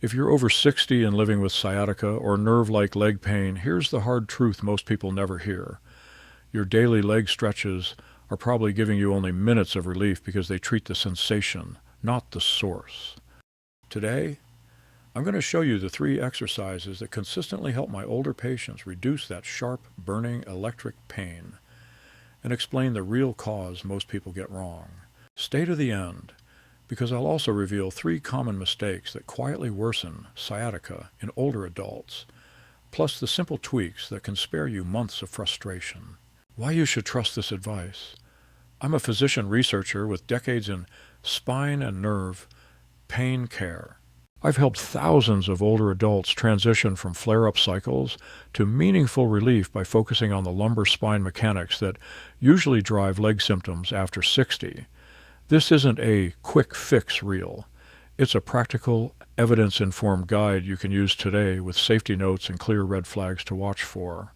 If you're over 60 and living with sciatica or nerve-like leg pain, here's the hard truth most people never hear. Your daily leg stretches are probably giving you only minutes of relief because they treat the sensation, not the source. Today, I'm going to show you the 3 exercises that consistently help my older patients reduce that sharp, burning electric pain and explain the real cause most people get wrong. Stay to the end, because I'll also reveal 3 common mistakes that quietly worsen sciatica in older adults, plus the simple tweaks that can spare you months of frustration. Why you should trust this advice. I'm a physician researcher with decades in spine and nerve pain care. I've helped thousands of older adults transition from flare-up cycles to meaningful relief by focusing on the lumbar spine mechanics that usually drive leg symptoms after 60. This isn't a quick fix reel. It's a practical, evidence-informed guide you can use today with safety notes and clear red flags to watch for.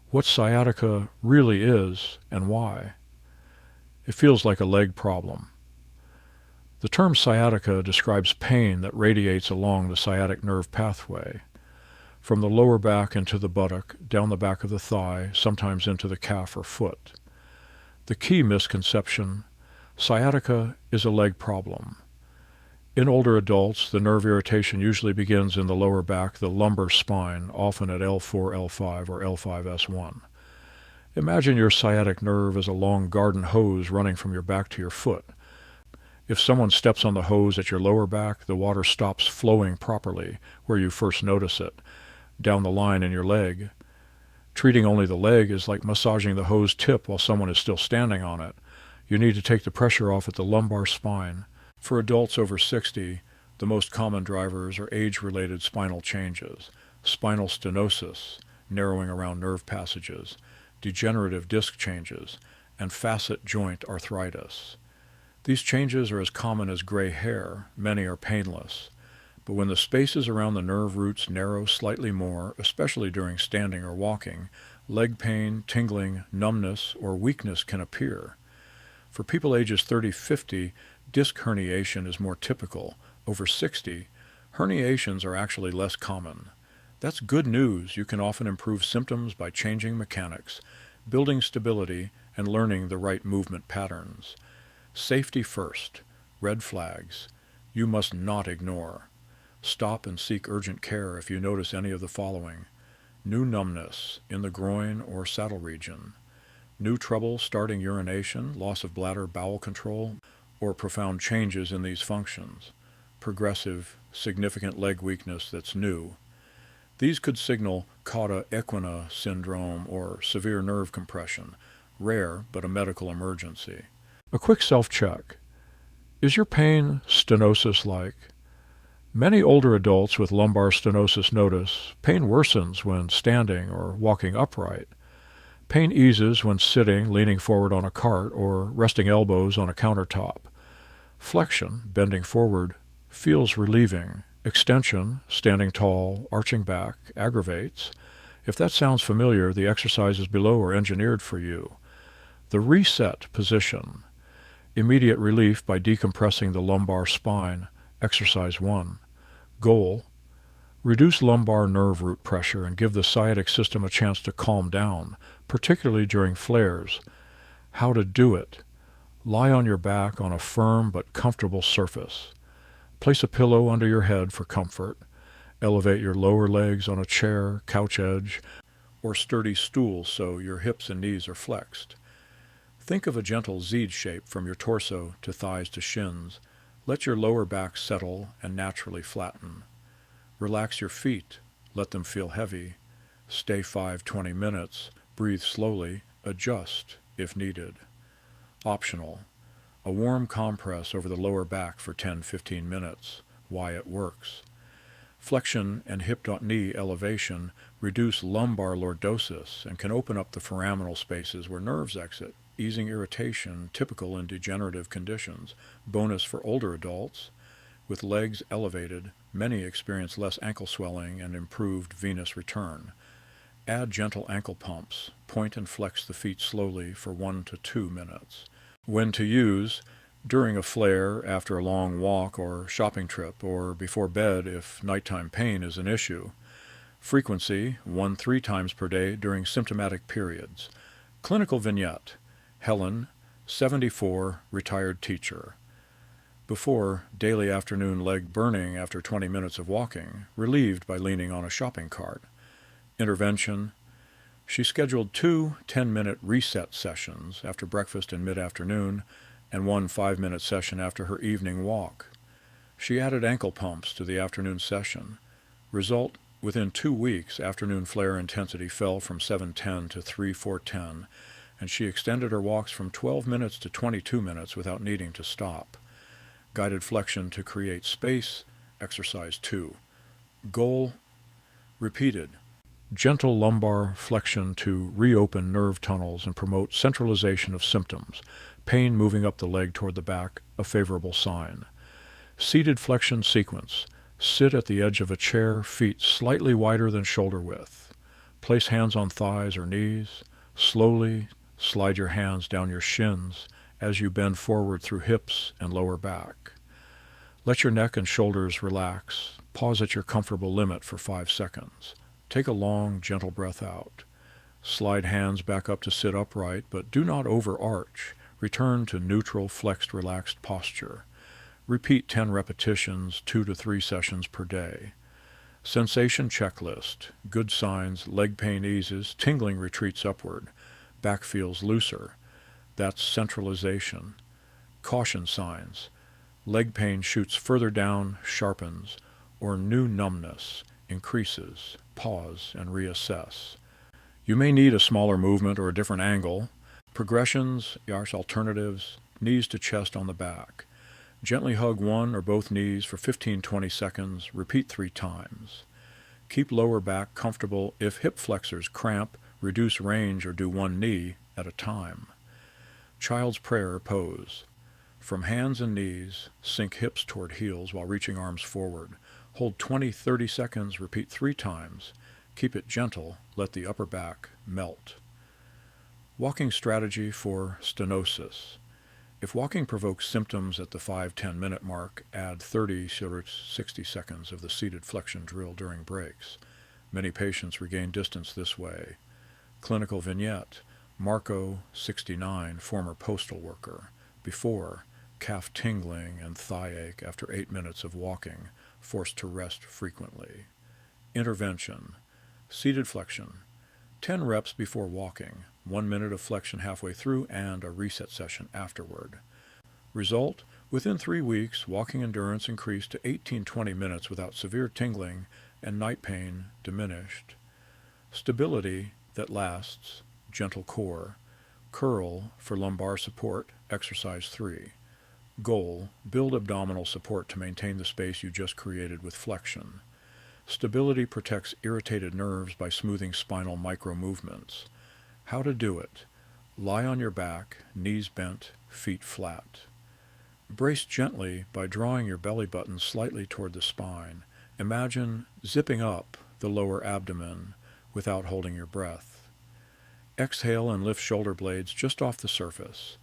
What sciatica really is and why. It feels like a leg problem. The term sciatica describes pain that radiates along the sciatic nerve pathway, from the lower back into the buttock, down the back of the thigh, sometimes into the calf or foot. The key misconception: sciatica is a leg problem. In older adults, the nerve irritation usually begins in the lower back, the lumbar spine, often at L4, L5, or L5S1. Imagine your sciatic nerve as a long garden hose running from your back to your foot. If someone steps on the hose at your lower back, the water stops flowing properly where you first notice it, down the line in your leg. Treating only the leg is like massaging the hose tip while someone is still standing on it. You need to take the pressure off at the lumbar spine. For adults over 60, the most common drivers are age-related spinal changes, spinal stenosis, narrowing around nerve passages, degenerative disc changes, and facet joint arthritis. These changes are as common as gray hair. Many are painless. But when the spaces around the nerve roots narrow slightly more, especially during standing or walking, leg pain, tingling, numbness, or weakness can appear. For people ages 30-50, disc herniation is more typical. Over 60, herniations are actually less common. That's good news. You can often improve symptoms by changing mechanics, building stability, and learning the right movement patterns. Safety first. Red flags. You must not ignore. Stop and seek urgent care if you notice any of the following: new numbness in the groin or saddle region, new trouble starting urination, loss of bladder, bowel control, or profound changes in these functions, progressive, significant leg weakness that's new. These could signal cauda equina syndrome or severe nerve compression, rare but a medical emergency. A quick self-check. Is your pain stenosis-like? Many older adults with lumbar stenosis notice pain worsens when standing or walking upright. Pain eases when sitting, leaning forward on a cart, or resting elbows on a countertop. Flexion, bending forward, feels relieving. Extension, standing tall, arching back, aggravates. If that sounds familiar, the exercises below are engineered for you. The reset position. Immediate relief by decompressing the lumbar spine. Exercise 1. Goal: reduce lumbar nerve root pressure and give the sciatic system a chance to calm down, particularly during flares. How to do it: lie on your back on a firm but comfortable surface. Place a pillow under your head for comfort. Elevate your lower legs on a chair, couch edge, or sturdy stool so your hips and knees are flexed. Think of a gentle Z shape from your torso to thighs to shins. Let your lower back settle and naturally flatten. Relax your feet. Let them feel heavy. Stay 5-20 minutes. Breathe slowly. Adjust if needed. Optional: a warm compress over the lower back for 10-15 minutes. Why it works. Flexion and hip-knee elevation reduce lumbar lordosis and can open up the foraminal spaces where nerves exit, easing irritation typical in degenerative conditions. Bonus for older adults. With legs elevated, many experience less ankle swelling and improved venous return. Add gentle ankle pumps. Point and flex the feet slowly for 1 to 2 minutes. When to use: During a flare, after a long walk or shopping trip, or before bed if nighttime pain is an issue. Frequency, 1-3 times per day during symptomatic periods. Clinical vignette. Helen, 74, retired teacher. Before, daily afternoon leg burning after 20 minutes of walking, relieved by leaning on a shopping cart. Intervention. She scheduled 2 10-minute reset sessions after breakfast and mid-afternoon, and 1 5-minute session after her evening walk. She added ankle pumps to the afternoon session. Result, within 2 weeks, afternoon flare intensity fell from 7:10 to 3-4-10, and she extended her walks from 12 minutes to 22 minutes without needing to stop. Guided flexion to create space, exercise 2. Goal, repeated. Gentle lumbar flexion to reopen nerve tunnels and promote centralization of symptoms. Pain moving up the leg toward the back, a favorable sign. Seated flexion sequence. Sit at the edge of a chair, feet slightly wider than shoulder width. Place hands on thighs or knees. Slowly slide your hands down your shins as you bend forward through hips and lower back. Let your neck and shoulders relax. Pause at your comfortable limit for 5 seconds. Take a long, gentle breath out. Slide hands back up to sit upright, but do not overarch. Return to neutral, flexed, relaxed posture. Repeat 10 repetitions, 2 to 3 sessions per day. Sensation checklist. Good signs, leg pain eases, tingling retreats upward. Back feels looser. That's centralization. Caution signs. Leg pain shoots further down, sharpens, or new numbness increases. Pause and reassess. You may need a smaller movement or a different angle. Progressions, alternatives, knees to chest on the back. Gently hug one or both knees for 15-20 seconds. Repeat 3 times. Keep lower back comfortable. If hip flexors cramp, reduce range or do one knee at a time. Child's prayer pose. From hands and knees, sink hips toward heels while reaching arms forward. Hold 20-30 seconds, repeat 3 times. Keep it gentle, let the upper back melt. Walking strategy for stenosis. If walking provokes symptoms at the 5-10 minute mark, add 30-60 seconds of the seated flexion drill during breaks. Many patients regain distance this way. Clinical vignette. Marco, 69, former postal worker. Before, calf tingling and thigh ache after 8 minutes of walking, forced to rest frequently. Intervention. Seated flexion. 10 reps before walking, 1 minute of flexion halfway through, and a reset session afterward. Result, within 3 weeks, walking endurance increased to 18-20 minutes without severe tingling and night pain diminished. Stability that lasts, gentle core. Curl for lumbar support, exercise 3. Goal, build abdominal support to maintain the space you just created with flexion. Stability protects irritated nerves by smoothing spinal micro-movements. How to do it. Lie on your back, knees bent, feet flat. Brace gently by drawing your belly button slightly toward the spine. Imagine zipping up the lower abdomen without holding your breath. Exhale and lift shoulder blades just off the surface.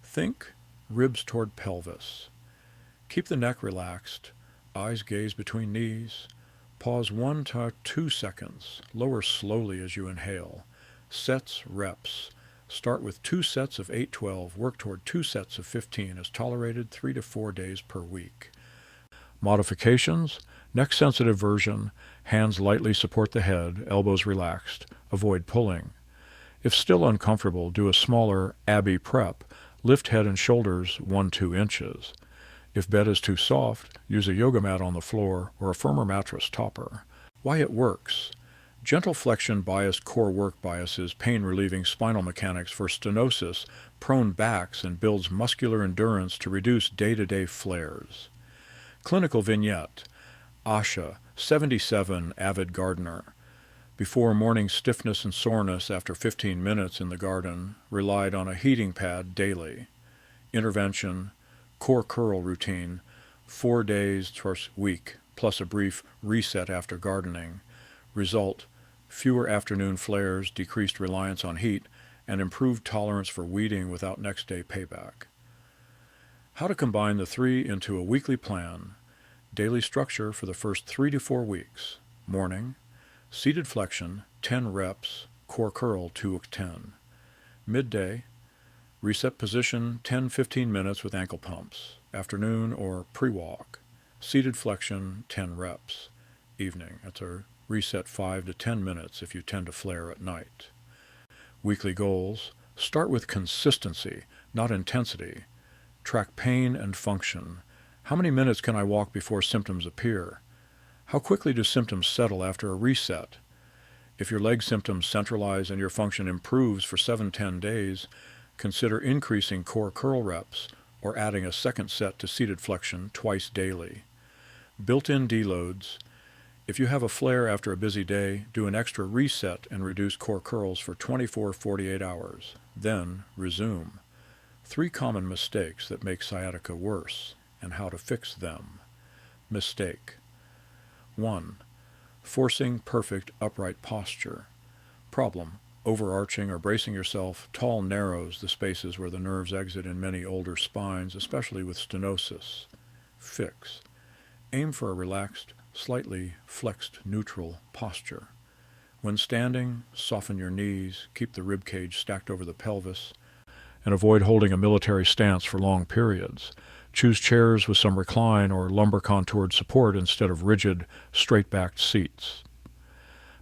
Think ribs toward pelvis. Keep the neck relaxed. Eyes gaze between knees. Pause 1 to 2 seconds. Lower slowly as you inhale. Sets, reps. Start with 2 sets of 8-12. Work toward 2 sets of 15 as tolerated 3 to 4 days per week. Modifications. Neck-sensitive version. Hands lightly support the head, elbows relaxed. Avoid pulling. If still uncomfortable, do a smaller Abbey prep. Lift head and shoulders 1-2 inches. If bed is too soft, use a yoga mat on the floor or a firmer mattress topper. Why it works. Gentle flexion biased core work biases pain-relieving spinal mechanics for stenosis-prone backs and builds muscular endurance to reduce day-to-day flares. Clinical vignette. Asha, 77, avid gardener. Before morning stiffness and soreness after 15 minutes in the garden, relied on a heating pad daily. Intervention. Core curl routine, 4 days per week, plus a brief reset after gardening. Result, fewer afternoon flares, decreased reliance on heat, and improved tolerance for weeding without next day payback. How to combine the three into a weekly plan. Daily structure for the first 3 to 4 weeks. Morning, seated flexion, 10 reps, core curl 2 of 10. Midday, reset position 10-15 minutes with ankle pumps. Afternoon or pre-walk, seated flexion 10 reps. Evening, that's a reset 5 to 10 minutes if you tend to flare at night. Weekly goals. Start with consistency, not intensity. Track pain and function. How many minutes can I walk before symptoms appear? How quickly do symptoms settle after a reset? If your leg symptoms centralize and your function improves for 7-10 days, consider increasing core curl reps or adding a second set to seated flexion twice daily. Built-in deloads. If you have a flare after a busy day, do an extra reset and reduce core curls for 24-48 hours. Then resume. 3 common mistakes that make sciatica worse and how to fix them. Mistake. 1. Forcing perfect upright posture. Problem. Overarching or bracing yourself tall narrows the spaces where the nerves exit in many older spines, especially with stenosis. Fix. Aim for a relaxed, slightly flexed neutral posture. When standing, soften your knees, keep the rib cage stacked over the pelvis, and avoid holding a military stance for long periods. Choose chairs with some recline or lumbar contoured support instead of rigid, straight-backed seats.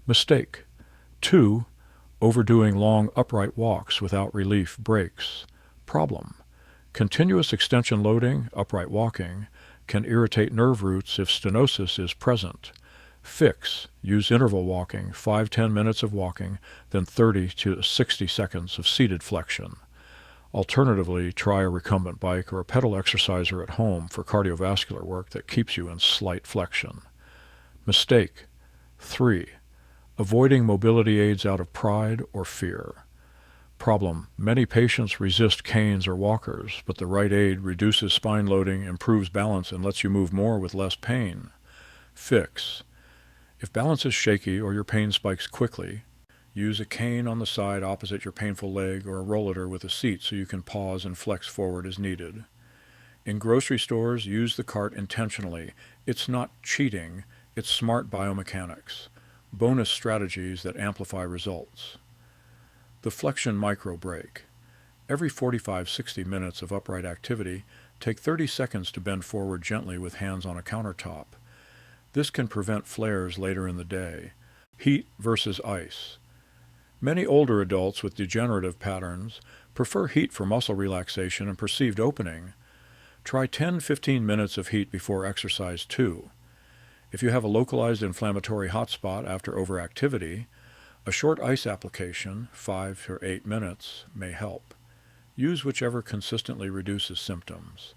Mistake. 2. Overdoing long upright walks without relief breaks. Problem. Continuous extension loading, upright walking, can irritate nerve roots if stenosis is present. Fix. Use interval walking, 5-10 minutes of walking, then 30 to 60 seconds of seated flexion. Alternatively, try a recumbent bike or a pedal exerciser at home for cardiovascular work that keeps you in slight flexion. Mistake. 3. Avoiding mobility aids out of pride or fear. Problem. Many patients resist canes or walkers, but the right aid reduces spine loading, improves balance, and lets you move more with less pain. Fix. If balance is shaky or your pain spikes quickly, use a cane on the side opposite your painful leg or a rollator with a seat so you can pause and flex forward as needed. In grocery stores, use the cart intentionally. It's not cheating, it's smart biomechanics. Bonus strategies that amplify results. The flexion micro break. Every 45-60 minutes of upright activity, take 30 seconds to bend forward gently with hands on a countertop. This can prevent flares later in the day. Heat versus ice. Many older adults with degenerative patterns prefer heat for muscle relaxation and perceived opening. Try 10-15 minutes of heat before exercise too. If you have a localized inflammatory hotspot after overactivity, a short ice application, 5 or 8 minutes, may help. Use whichever consistently reduces symptoms.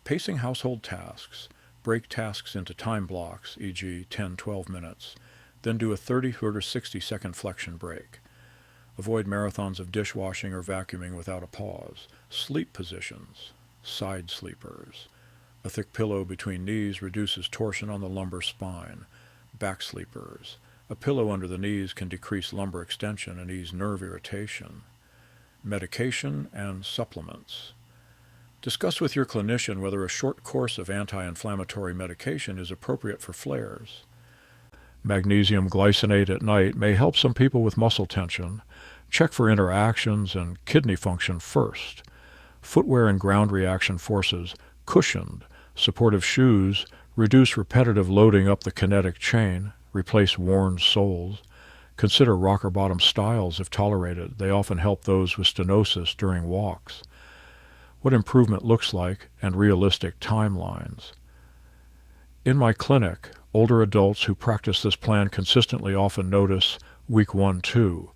Pacing household tasks. Break tasks into time blocks, e.g. 10-12 minutes, then do a 30 or 60-second flexion break. Avoid marathons of dishwashing or vacuuming without a pause. Sleep positions. Side sleepers. A thick pillow between knees reduces torsion on the lumbar spine. Back sleepers. A pillow under the knees can decrease lumbar extension and ease nerve irritation. Medication and supplements. Discuss with your clinician whether a short course of anti-inflammatory medication is appropriate for flares. Magnesium glycinate at night may help some people with muscle tension. Check for interactions and kidney function first. Footwear and ground reaction forces, cushioned, supportive shoes, reduce repetitive loading up the kinetic chain, replace worn soles. Consider rocker bottom styles if tolerated. They often help those with stenosis during walks. What improvement looks like and realistic timelines. In my clinic, older adults who practice this plan consistently often notice week 1-2.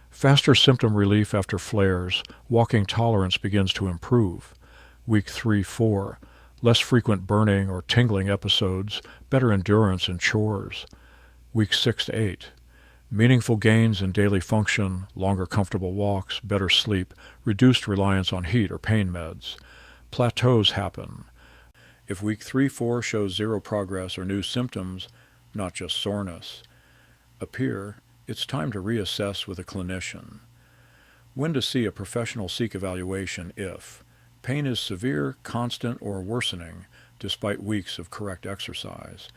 Faster symptom relief after flares, walking tolerance begins to improve. Week 3-4, less frequent burning or tingling episodes, better endurance in chores. Week 6-8, meaningful gains in daily function, longer comfortable walks, better sleep, reduced reliance on heat or pain meds. Plateaus happen. If week 3-4 shows zero progress or new symptoms, not just soreness, appear, it's time to reassess with a clinician. When to see a professional seek evaluation if Pain is severe, constant, or worsening despite weeks of correct exercise.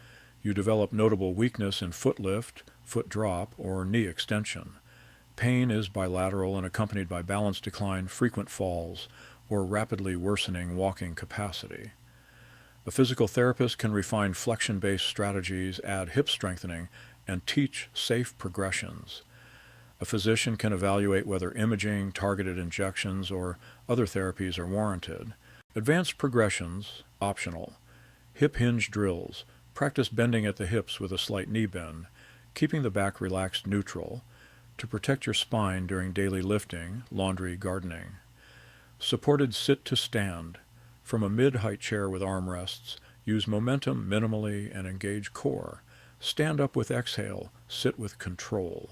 You develop notable weakness in foot lift, foot drop, or knee extension. Pain is bilateral and accompanied by balance decline, frequent falls, or rapidly worsening walking capacity. A physical therapist can refine flexion-based strategies, add hip strengthening, and teach safe progressions. A physician can evaluate whether imaging, targeted injections, or other therapies are warranted. Advanced progressions, optional. Hip hinge drills. Practice bending at the hips with a slight knee bend, keeping the back relaxed neutral, to protect your spine during daily lifting, laundry, gardening. Supported sit to stand. From a mid-height chair with armrests, use momentum minimally and engage core. Stand up with exhale, sit with control.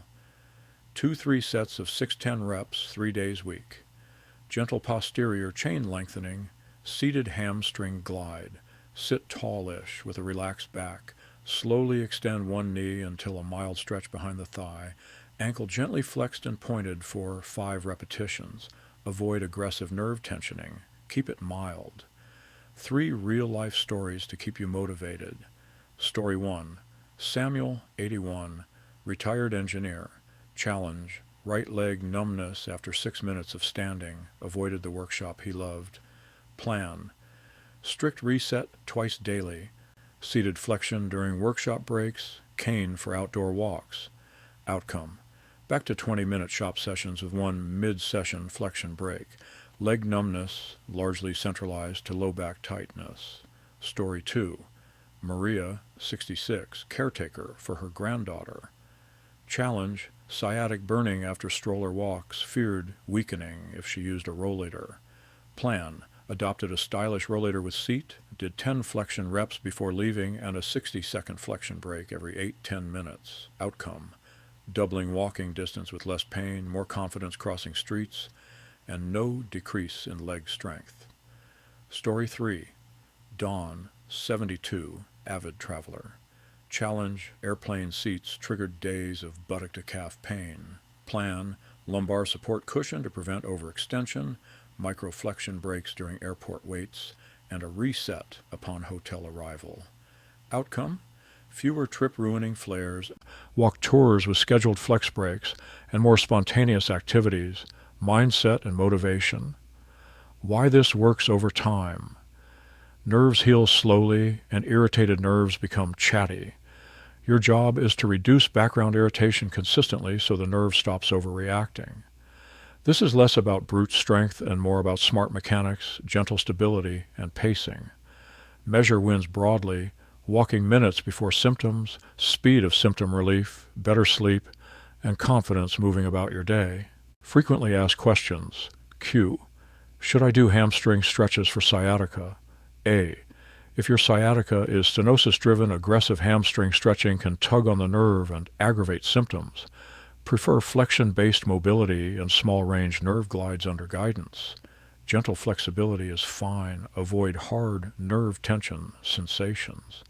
2-3 sets of 6-10 reps, 3 days week. Gentle posterior chain lengthening, seated hamstring glide. Sit tallish with a relaxed back. Slowly extend one knee until a mild stretch behind the thigh. Ankle gently flexed and pointed for 5 repetitions. Avoid aggressive nerve tensioning. Keep it mild. 3 real-life stories to keep you motivated. Story 1. Samuel, 81, retired engineer. Challenge. Right leg numbness after 6 minutes of standing. Avoided the workshop he loved. Plan. Strict reset twice daily. Seated flexion during workshop breaks. Cane for outdoor walks. Outcome. Back to 20-minute shop sessions with one mid-session flexion break. Leg numbness, largely centralized to low back tightness. Story 2. Maria, 66, caretaker for her granddaughter. Challenge. Sciatic burning after stroller walks, feared weakening if she used a rollator. Plan. Adopted a stylish rollator with seat, did 10 flexion reps before leaving and a 60-second flexion break every 8-10 minutes. Outcome. Doubling walking distance with less pain, more confidence crossing streets, and no decrease in leg strength. Story 3. Dawn, 72, avid traveler. Challenge. Airplane seats triggered days of buttock to calf pain. Plan. Lumbar support cushion to prevent overextension, microflexion breaks during airport waits, and a reset upon hotel arrival. Outcome. Fewer trip-ruining flares, walk tours with scheduled flex breaks, and more spontaneous activities, mindset and motivation. Why this works over time. Nerves heal slowly, and irritated nerves become chatty. Your job is to reduce background irritation consistently so the nerve stops overreacting. This is less about brute strength and more about smart mechanics, gentle stability, and pacing. Measure wins broadly, walking minutes before symptoms, speed of symptom relief, better sleep, and confidence moving about your day. Frequently asked questions. Q. Should I do hamstring stretches for sciatica? A. If your sciatica is stenosis-driven, aggressive hamstring stretching can tug on the nerve and aggravate symptoms. Prefer flexion-based mobility and small-range nerve glides under guidance. Gentle flexibility is fine. Avoid hard nerve tension sensations.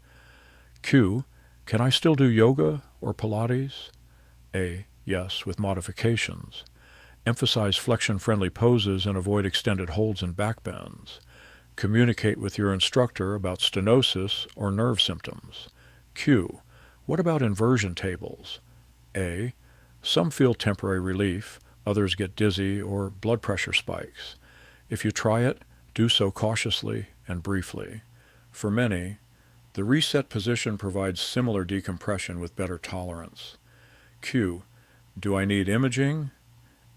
Q. Can I still do yoga or Pilates? A. Yes, with modifications. Emphasize flexion-friendly poses and avoid extended holds and back bends. Communicate with your instructor about stenosis or nerve symptoms. Q. What about inversion tables? A. Some feel temporary relief, others get dizzy or blood pressure spikes. If you try it, do so cautiously and briefly. For many, the reset position provides similar decompression with better tolerance. Q. Do I need imaging?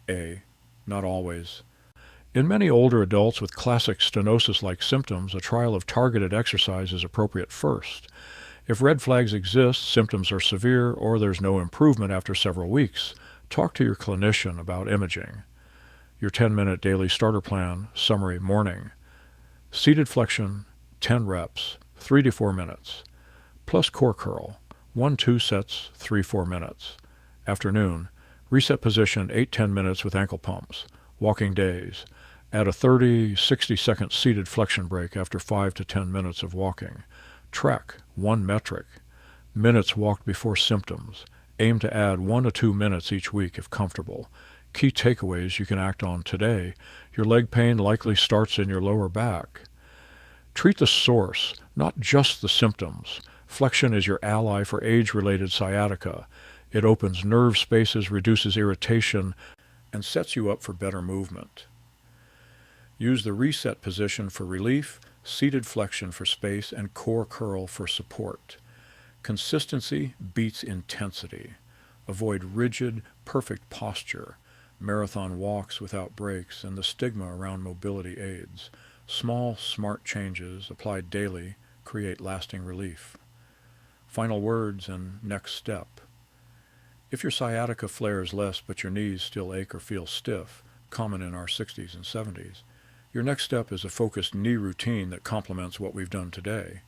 A. Not always. In many older adults with classic stenosis-like symptoms, a trial of targeted exercise is appropriate first. If red flags exist, symptoms are severe, or there's no improvement after several weeks, talk to your clinician about imaging. Your 10-minute daily starter plan, summary morning. Seated flexion, 10 reps, 3 to 4 minutes. Plus core curl, 1-2 sets, 3-4 minutes. Afternoon, reset position 8-10 minutes with ankle pumps. Walking days. Add a 30-60-second seated flexion break after 5 to 10 minutes of walking. Trek, 1 metric. Minutes walked before symptoms. Aim to add 1 to 2 minutes each week if comfortable. Key takeaways you can act on today. Your leg pain likely starts in your lower back. Treat the source, not just the symptoms. Flexion is your ally for age-related sciatica. It opens nerve spaces, reduces irritation, and sets you up for better movement. Use the reset position for relief, seated flexion for space, and core curl for support. Consistency beats intensity. Avoid rigid, perfect posture, marathon walks without breaks, and the stigma around mobility aids. Small, smart changes applied daily create lasting relief. Final words and next step. If your sciatica flares less but your knees still ache or feel stiff, common in our 60s and 70s, your next step is a focused knee routine that complements what we've done today.